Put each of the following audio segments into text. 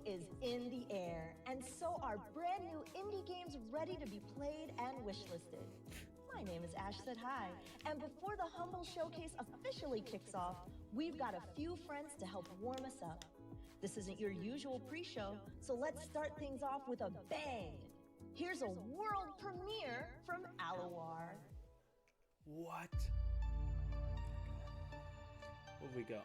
is in the air, and so are brand new indie games ready to be played and wishlisted. My name is Ash Said Hi, and before the Humble Showcase officially kicks off, we've got a few friends to help warm us up. This isn't your usual pre-show, so let's start things off with a bang. Here's a world premiere from Alawar. What? What have we got?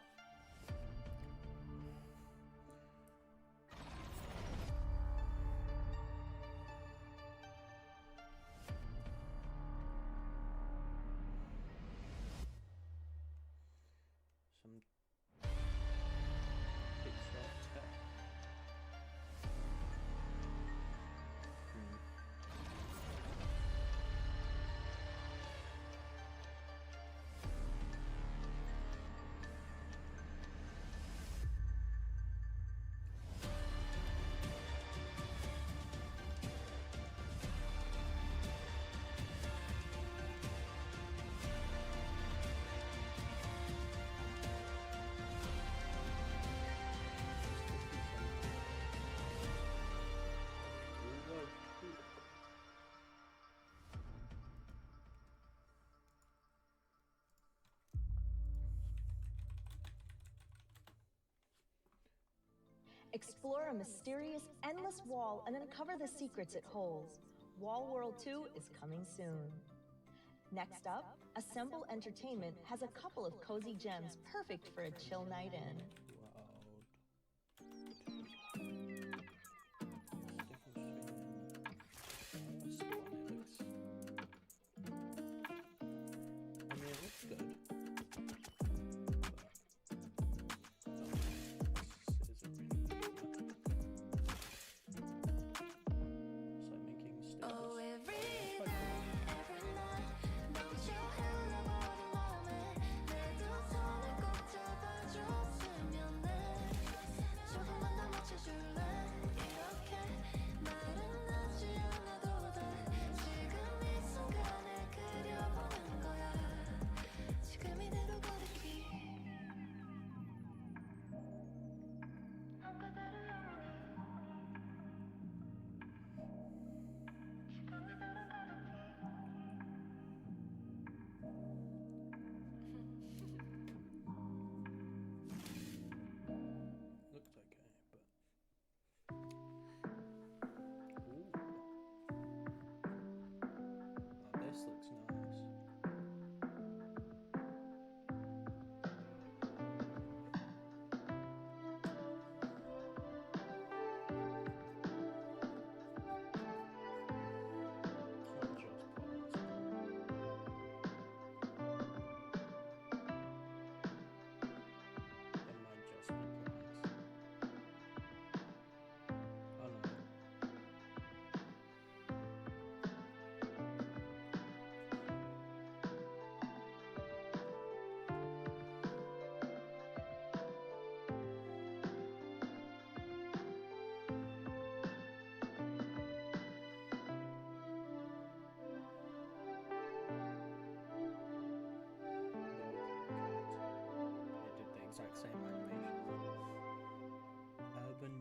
Some pixel tech. Explore a mysterious, endless wall and uncover the secrets it holds. Wall World 2 is coming soon. Next up, Assemble Entertainment has a couple of cozy gems perfect for a chill night in.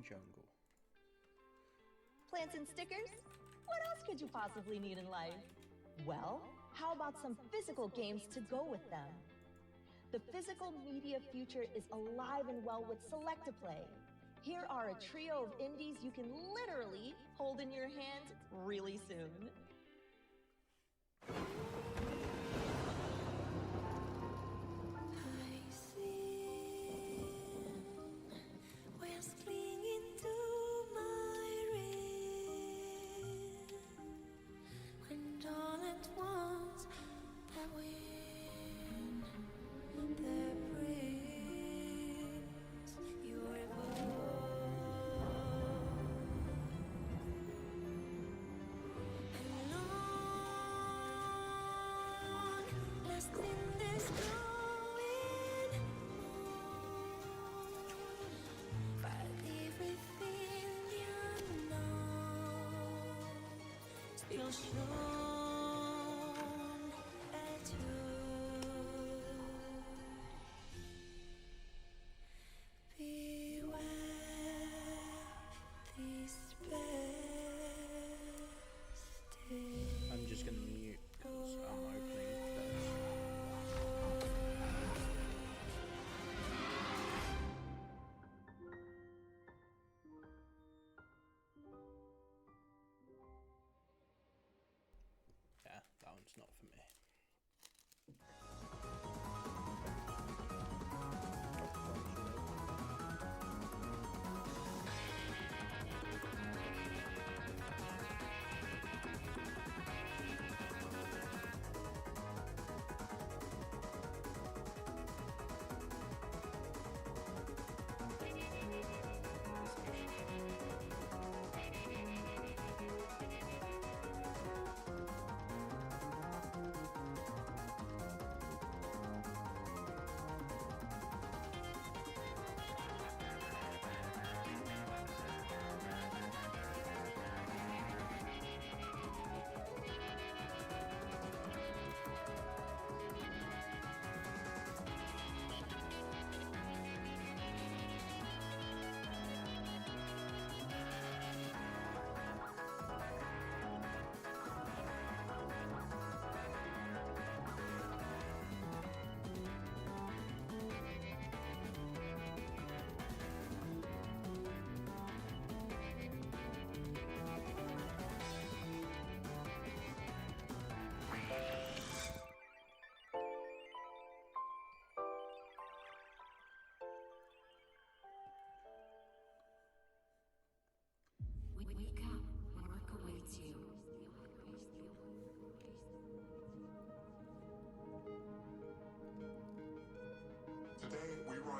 Jungle. Plants and stickers? What else could you possibly need in life? Well, how about some physical games to go with them? The physical media future is alive and well with Select-A-Play. Here are a trio of indies you can literally hold in your hand really soon.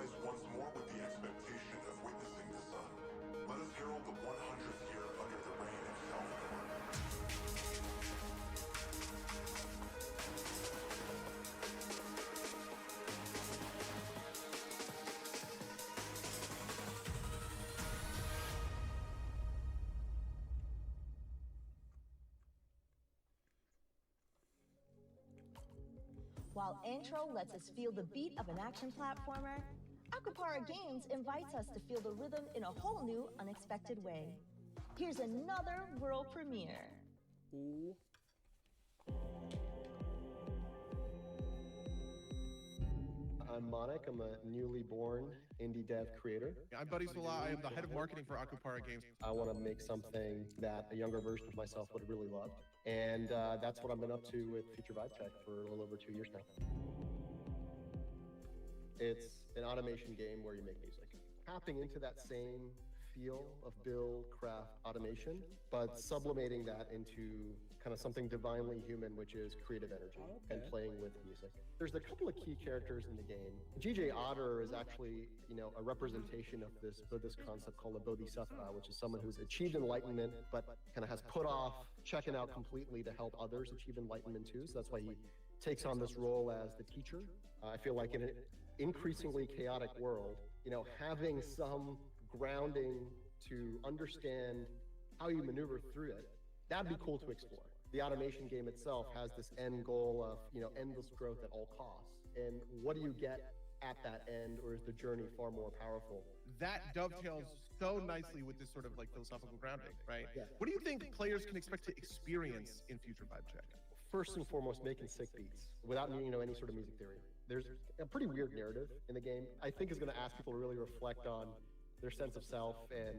rise once more with the expectation of witnessing the sun. Let us herald the 100th year under the reign of Salvador. While intro lets us feel the beat of an action platformer, Akupara Games invites us to feel the rhythm in a whole new, unexpected way. Here's another world premiere. Ooh. I'm Monik. I'm a newly born indie dev creator. I'm Buddy Salah. I am the head of marketing for Akupara Games. I want to make something that a younger version of myself would have really loved. And that's what I've been up to with Future Vibe Check for a little over 2 years now. It's an automation game where you make music. Tapping into that same feel of build, craft, automation, but sublimating that into kind of something divinely human, which is creative energy and playing with music. There's a couple of key characters in the game. GJ Otter is actually, a representation of this Buddhist concept called a bodhisattva, which is someone who's achieved enlightenment, but kind of has put off checking out completely to help others achieve enlightenment too. So that's why he takes on this role as the teacher. I feel like in an increasingly chaotic world, having some grounding to understand how you maneuver through it, that'd be cool to explore. The automation game itself has this end goal of, endless growth at all costs. And what do you get at that end, or is the journey far more powerful? That dovetails so nicely with this sort of like philosophical grounding, right? Yeah. What do you think players can expect to experience in Future Vibe Check? First and foremost, making sick beats without any sort of music theory. There's a pretty weird narrative in the game. I think is going to ask people to really reflect on their sense of self and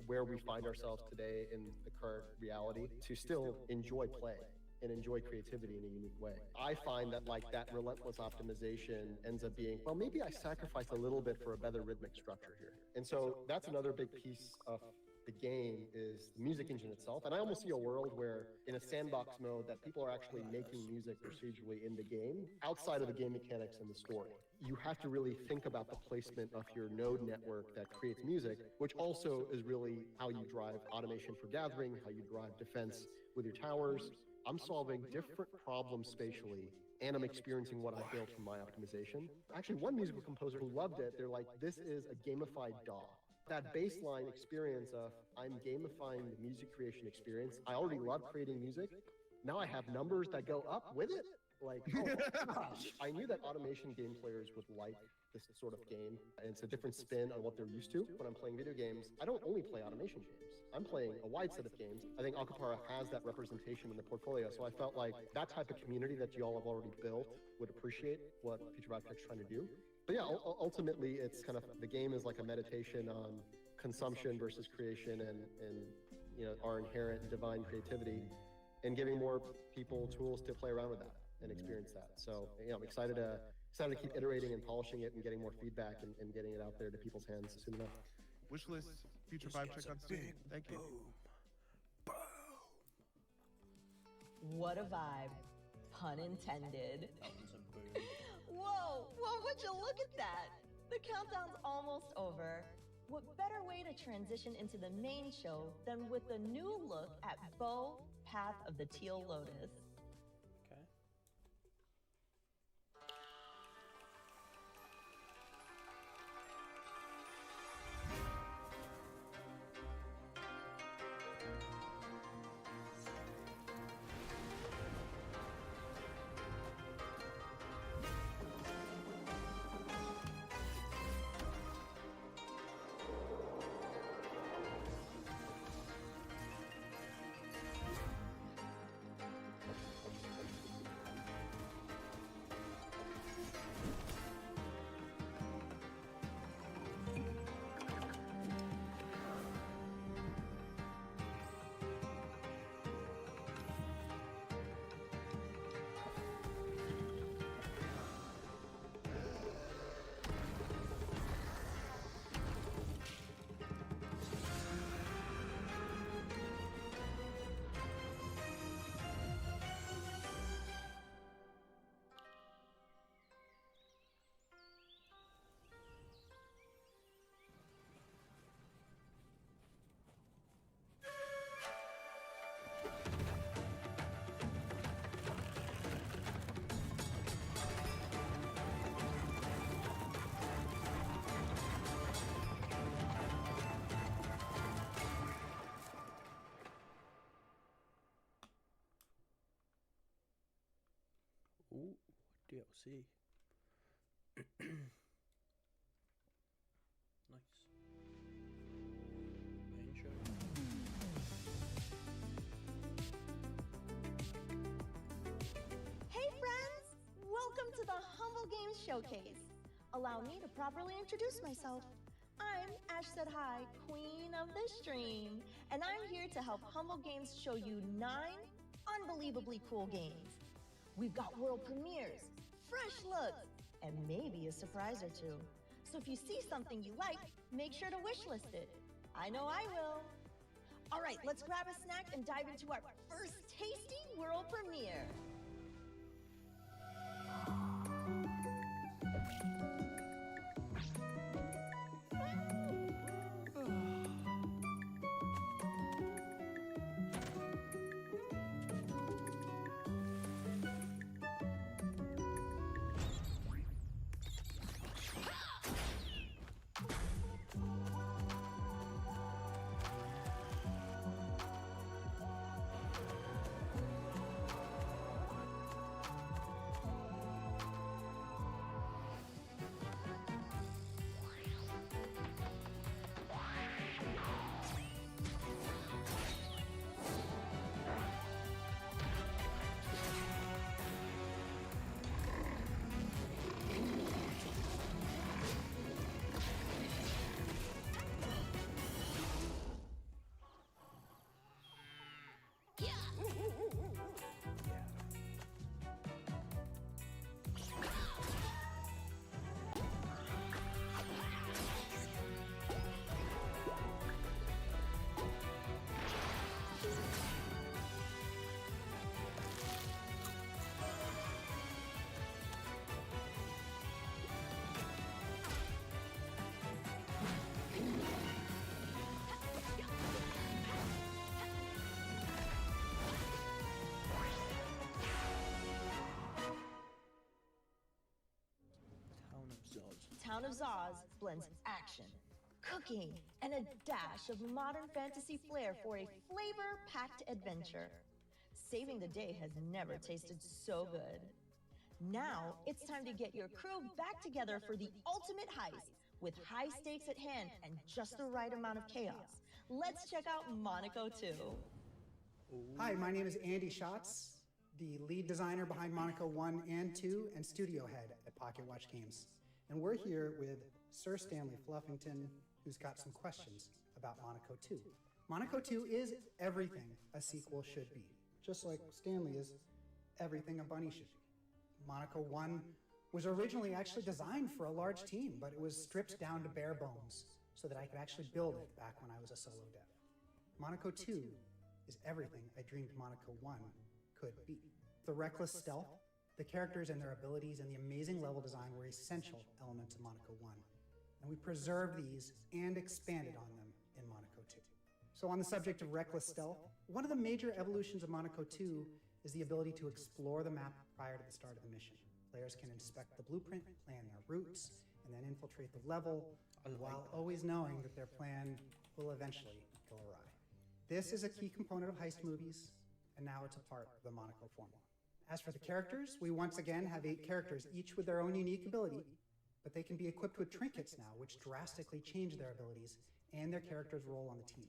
where we find ourselves today in the current reality to still enjoy play and enjoy creativity in a unique way. I find that that relentless optimization ends up being, well, maybe I sacrifice a little bit for a better rhythmic structure here. And so that's another big piece of the game is the music engine itself. And I almost see a world where in a sandbox mode that people are actually making music procedurally in the game outside of the game mechanics and the story. You have to really think about the placement of your node network that creates music, which also is really how you drive automation for gathering, how you drive defense with your towers. I'm solving different problems spatially, and I'm experiencing what I built from my optimization. Actually, one musical composer who loved it, they're like, this is a gamified DAW. That baseline experience of I'm gamifying the music creation experience. I already love creating music. Now I have numbers that go up with it. Like, oh my gosh. I knew that automation game players would like this sort of game. And it's a different spin on what they're used to. When I'm playing video games, I don't only play automation games. I'm playing a wide set of games. I think Akupara has that representation in the portfolio. So I felt like that type of community that you all have already built would appreciate what Future Vibe Check's trying to do. But yeah, ultimately, it's kind of, the game is like a meditation on consumption versus creation and our inherent divine creativity, and giving more people tools to play around with that and experience that. So I'm excited to keep iterating and polishing it and getting more feedback and getting it out there to people's hands soon enough. Wishlist Future Vibe Check on Steam. Thank you. What a vibe. Pun intended. Whoa, would you look at that? The countdown's almost over. What better way to transition into the main show than with a new look at Bow, Path of the Teal Lotus? Okay. DLC. Nice. Main show. Hey friends! Welcome to the Humble Games Showcase. Allow me to properly introduce myself. I'm Ash Said Hi, Queen of the Stream, and I'm here to help Humble Games show you 9 unbelievably cool games. We've got world premieres, fresh looks, and maybe a surprise or two. So if you see something you like, make sure to wishlist it. I know I will. All right, let's grab a snack and dive into our first tasty world premiere. Town of Zoz blends action, cooking, and a dash of modern fantasy flair for a flavor-packed adventure. Saving the day has never tasted so good. Now, it's time to get your crew back together for the ultimate heist, with high stakes at hand and just the right amount of chaos. Let's check out Monaco 2. Hi, my name is Andy Schatz, the lead designer behind Monaco 1 and 2 and studio head at Pocket Watch Games. And we're here with Sir Stanley Fluffington, who's got some questions about Monaco 2. Monaco 2 is everything a sequel should be, just like Stanley is everything a bunny should be. Monaco 1 was originally actually designed for a large team, but it was stripped down to bare bones so that I could actually build it back when I was a solo dev. Monaco 2 is everything I dreamed Monaco 1 could be. The reckless stealth, the characters and their abilities, and the amazing level design were essential elements of Monaco 1. And we preserved these and expanded on them in Monaco 2. So on the subject of reckless stealth, one of the major evolutions of Monaco 2 is the ability to explore the map prior to the start of the mission. Players can inspect the blueprint, plan their routes, and then infiltrate the level, while always knowing that their plan will eventually go awry. This is a key component of heist movies, and now it's a part of the Monaco formula. As for the characters, we once again have 8 characters, each with their own unique ability, but they can be equipped with trinkets now, which drastically change their abilities and their character's role on the team.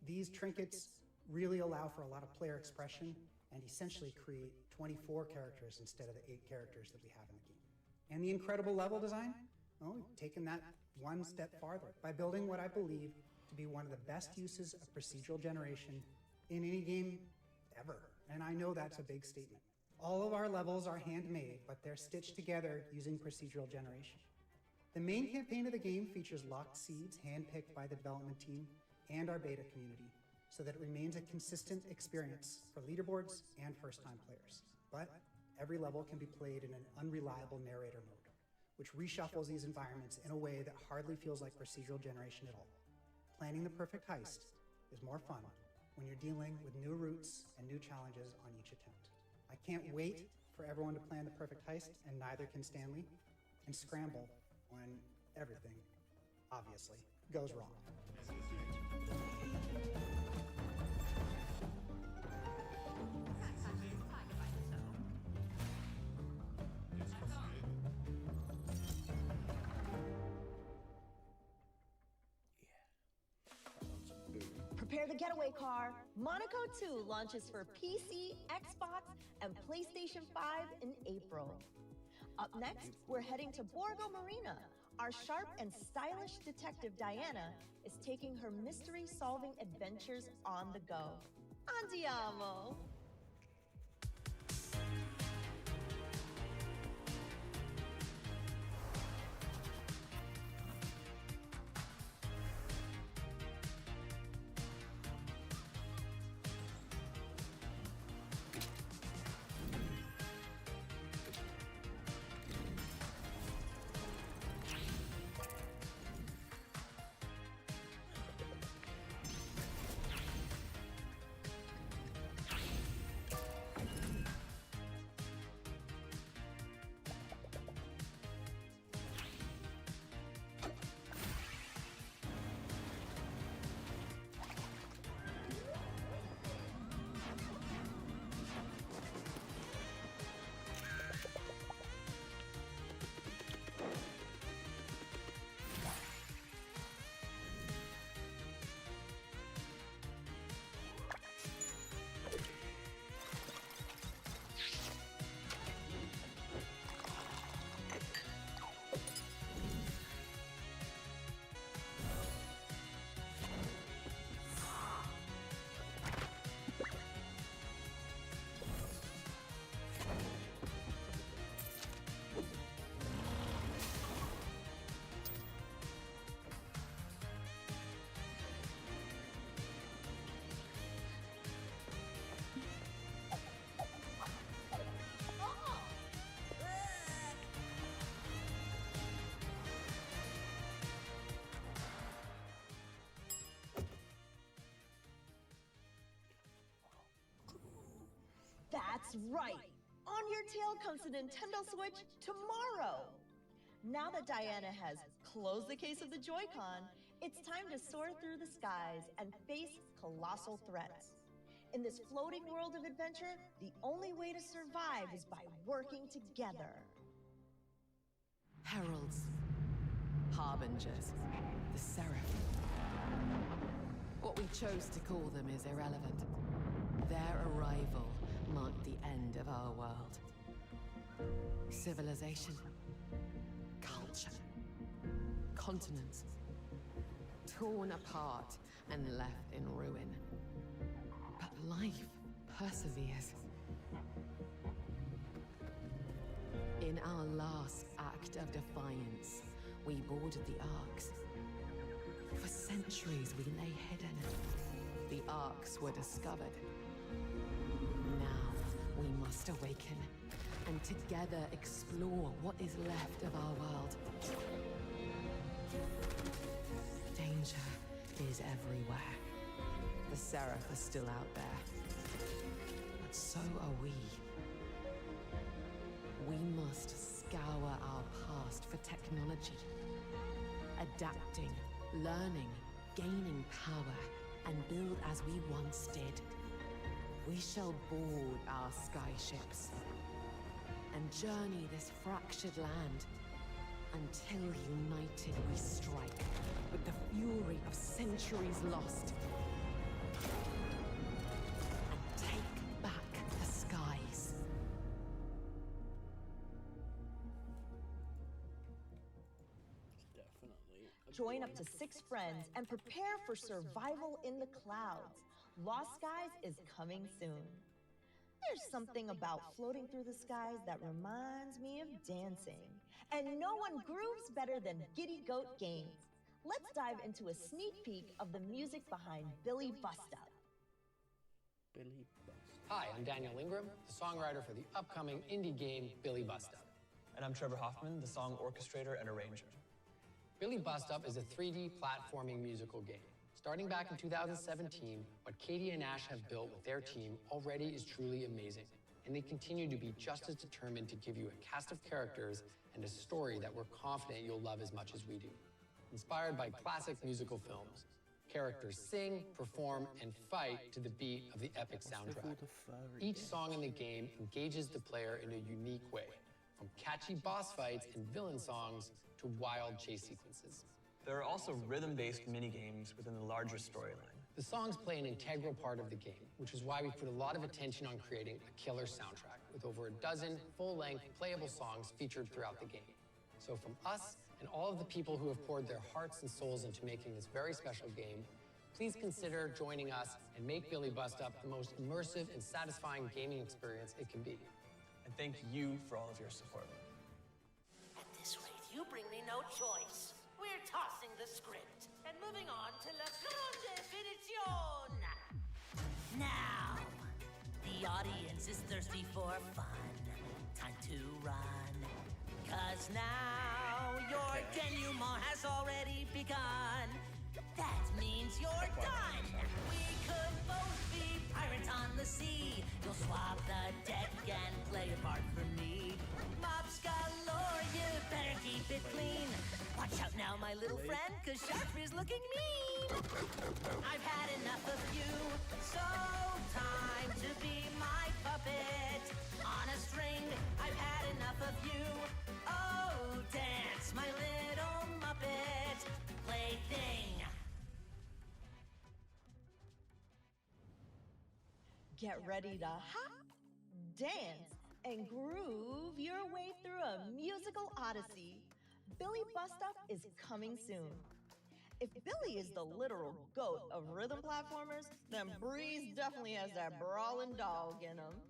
These trinkets really allow for a lot of player expression and essentially create 24 characters instead of the 8 characters that we have in the game. And the incredible level design? Well, we've taken that one step farther by building what I believe to be one of the best uses of procedural generation in any game ever. And I know that's a big statement. All of our levels are handmade, but they're stitched together using procedural generation. The main campaign of the game features locked seeds handpicked by the development team and our beta community, so that it remains a consistent experience for leaderboards and first-time players. But every level can be played in an unreliable narrator mode, which reshuffles these environments in a way that hardly feels like procedural generation at all. Planning the perfect heist is more fun when you're dealing with new routes and new challenges on each attempt. I can't wait for everyone to plan the perfect heist, and neither can Stanley, and scramble when everything, obviously, goes wrong. Prepare the getaway car. Monaco 2 launches for PC, Xbox, and PlayStation 5 in April. Up next, we're heading to Borgo Marina. Our sharp and stylish detective Diana is taking her mystery-solving adventures on the go. Andiamo! That's right! On Your Tail comes to Nintendo Switch tomorrow! Now that Diana has closed the case of the Joy-Con, it's time to soar through the skies and face colossal threats. In this floating world of adventure, the only way to survive is by working together. Heralds, harbingers, the Seraph. What we chose to call them is irrelevant. Their arrival marked the end of our world. Civilization, culture, continents, torn apart and left in ruin. But life perseveres. In our last act of defiance, we boarded the Arks. For centuries we lay hidden. The Arks were discovered. Now we must awaken and together explore what is left of our world. Danger is everywhere. The Seraph are still out there. But so are we. We must scour our past for technology. Adapting, learning, gaining power, and build as we once did. We shall board our skyships and journey this fractured land until united we strike with the fury of centuries lost and take back the skies. Definitely. Join up to 6 friends and prepare for survival in the clouds. Lost Skies is coming soon. There's something about floating through the skies that reminds me of dancing. And no one grooves better than Giddy Goat Games. Let's dive into a sneak peek of the music behind Billy Bust Up. Billy Bust. Hi, I'm Daniel Ingram, the songwriter for the upcoming indie game Billy Bust Up. And I'm Trevor Hoffman, the song orchestrator and arranger. Billy Bust Up is a 3D platforming musical game. Starting back in 2017, what Katie and Ash have built with their team already is truly amazing. And they continue to be just as determined to give you a cast of characters and a story that we're confident you'll love as much as we do. Inspired by classic musical films, characters sing, perform, and fight to the beat of the epic soundtrack. Each song in the game engages the player in a unique way, from catchy boss fights and villain songs to wild chase sequences. There are also rhythm-based mini-games within the larger storyline. The The songs play an integral part of the game, which is why we put a lot of attention on creating a killer soundtrack with over a dozen full-length playable songs featured throughout the game. So from us and all of the people who have poured their hearts and souls into making this very special game, please consider joining us and make Billy Bust Up the most immersive and satisfying gaming experience it can be. And thank you for all of your support. At this rate, you bring me no choice. We're tossing the script and moving on to La Grande Finition. Now, the audience is thirsty for fun. Time to run. 'Cause now your denouement has already begun. That means you're done. We could both be pirates on the sea. You'll swap the deck and play a part for me. Mops galore, you better keep it clean. Watch out now, my little friend, 'cause Sharpie's looking mean. I've had enough of you, so time to be my puppet. On a string, I've had enough of you. Oh, dance, my little Muppet plaything. Get ready to hop, dance, and groove your way through a musical odyssey. Billy Bust Up is coming soon. If Billy is the literal GOAT of rhythm platformers, then Breeze definitely has that brawling dog in him.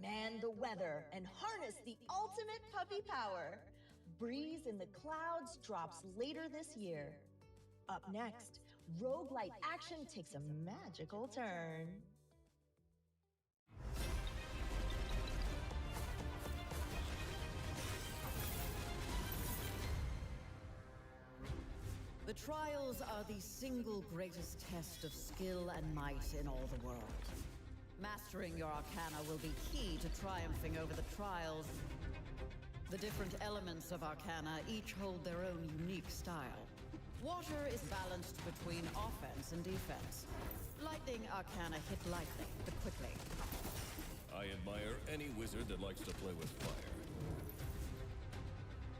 Command the weather and harness the ultimate puppy power. Breeze in the Clouds drops later this year. Up next, roguelite action takes a magical turn. The trials are the single greatest test of skill and might in all the world. Mastering your arcana will be key to triumphing over the trials. The different elements of arcana each hold their own unique style. Water is balanced between offense and defense. Lightning arcana hit lightly, but quickly. I admire any wizard that likes to play with fire.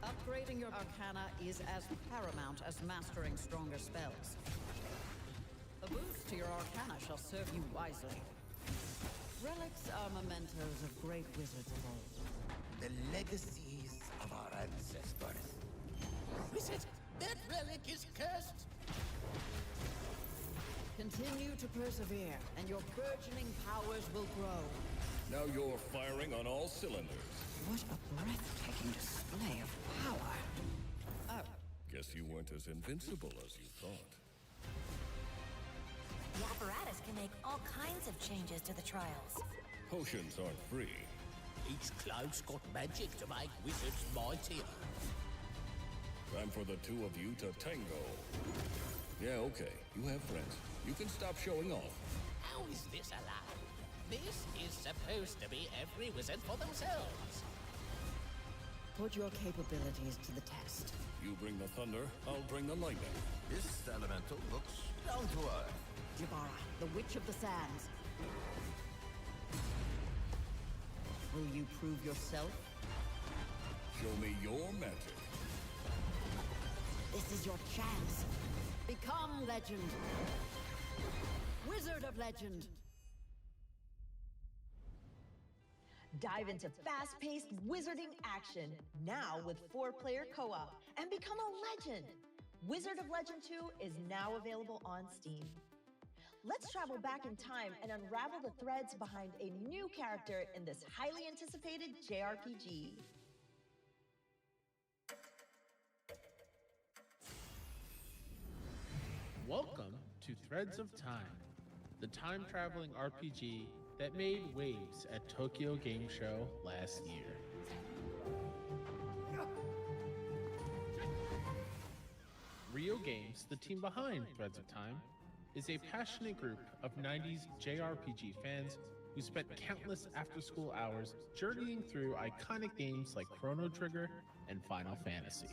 Upgrading your arcana is as paramount as mastering stronger spells. A boost to your arcana shall serve you wisely. Relics are mementos of great wizards of old. The legacies of our ancestors. Wizard, that relic is cursed. Continue to persevere, and your burgeoning powers will grow. Now you're firing on all cylinders. What a breathtaking display of power. Oh. Guess you weren't as invincible as you thought. The apparatus can make all kinds of changes to the trials. Potions aren't free. Each cloud's got magic to make wizards mightier. Time for the two of you to tango. Yeah, okay. You have friends. You can stop showing off. How is this allowed? This is supposed to be every wizard for themselves. Put your capabilities to the test. You bring the thunder, I'll bring the lightning. This elemental looks down to earth. Jabara, the Witch of the Sands. Will you prove yourself? Show me your magic. This is your chance. Become legend. Wizard of Legend. Dive into fast-paced wizarding action, now with 4-player co-op, and become a legend. Wizard of Legend 2 is now available on Steam. Let's travel back in time and unravel the threads behind a new character in this highly anticipated JRPG. Threads of Time, the time-traveling RPG that made waves at Tokyo Game Show last year. Rio Games, the team behind Threads of Time, is a passionate group of 90s JRPG fans who spent countless after-school hours journeying through iconic games like Chrono Trigger and Final Fantasy.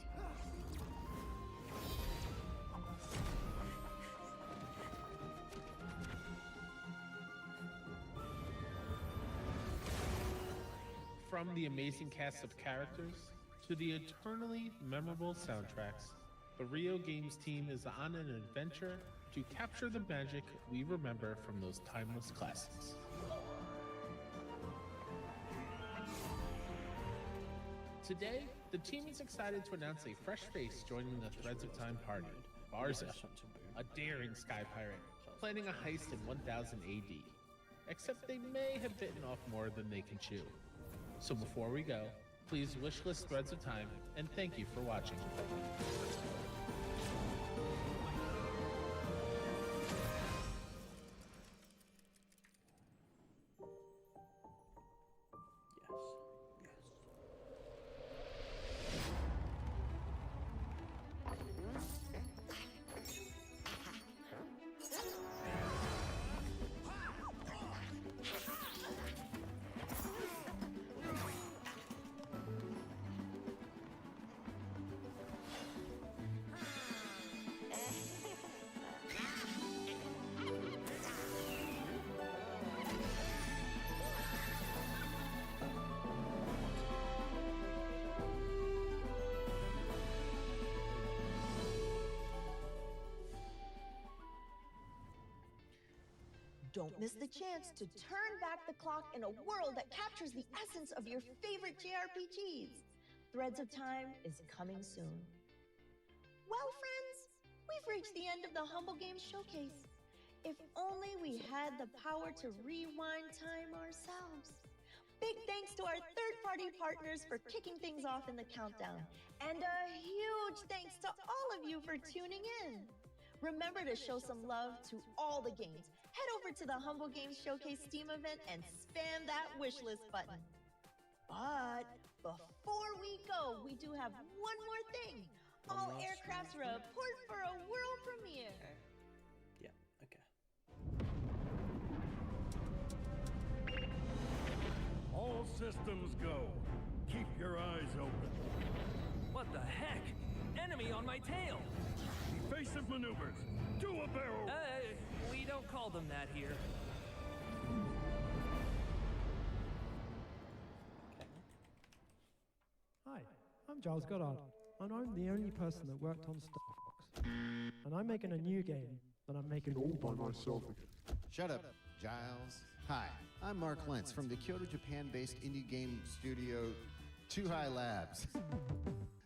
From the amazing cast of characters to the eternally memorable soundtracks, the Rio Games team is on an adventure to capture the magic we remember from those timeless classics. Today, the team is excited to announce a fresh face joining the Threads of Time party, Barza, a daring sky pirate, planning a heist in 1000 AD. Except they may have bitten off more than they can chew. So before we go, please wishlist Threads of Time, and thank you for watching. Don't miss the chance to turn back the clock in a world that captures the essence of your favorite JRPGs. Threads of Time is coming soon. Well, friends, we've reached the end of the Humble Games Showcase. If only we had the power to rewind time ourselves. Big thanks to our third-party partners for kicking things off in the countdown. And a huge thanks to all of you for tuning in. Remember to show some love to all the games. Head over to the Humble Games Showcase Steam event and spam that wishlist button. But before we go, we do have one more thing. All aircrafts report for a world premiere. Yeah, okay. All systems go. Keep your eyes open. What the heck? Enemy on my tail! Evasive maneuvers. Do a barrel. We don't call them that here. Hi, I'm Giles Goddard, and I'm the only person that worked on Star Fox. And I'm making a new game that I'm making all by myself again. Shut up, Giles. Hi, I'm Mark Lentz from the Kyoto, Japan-based indie game studio Too High Labs.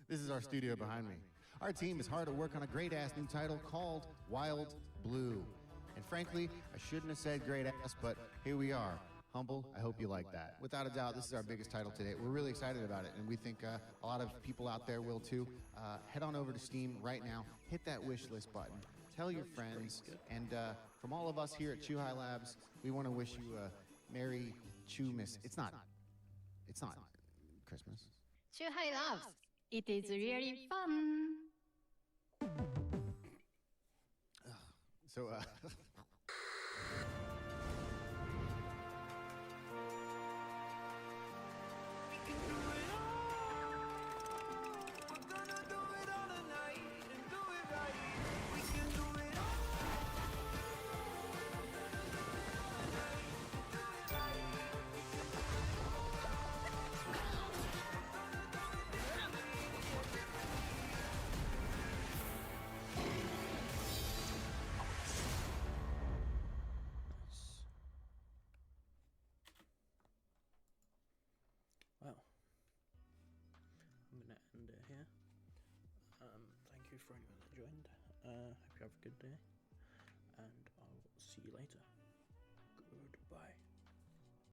This is our studio behind me. Our team is hard at work on a great-ass new title called Wild Blue. And frankly, I shouldn't have said great ass, but here we are. Humble, I hope you like that. Without a doubt, this is our biggest title today. We're really excited about it, and we think a lot of people out there will too. Head on over to Steam right now, hit that wish list button, tell your friends, and from all of us here at Too High Labs, we want to wish you a Merry Chumas. It's not Christmas. Too High Labs. It is really fun. So, Well, I'm going to end it here. Thank you for anyone that joined. Hope you have a good day, and I'll see you later. Goodbye.